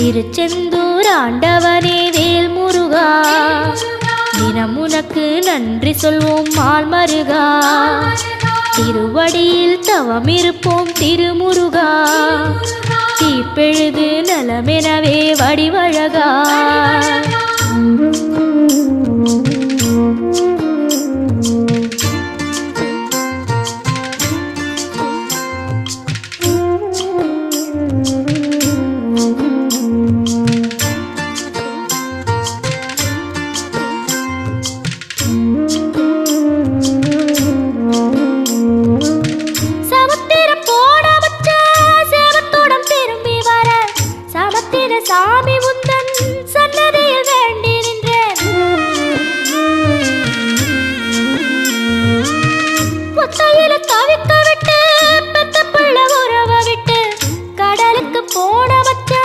திருச்செந்தூர் ஆண்டவனே வேல் முருகா, தினம் உனக்கு நன்றி சொல்வோம் மால் மருகா. திருவடியில் தவம் இருப்போம் திருமுருகா, தீப்பெழுது நலமெனவே வடிவழகா. சாமி உந்தன் சன்ன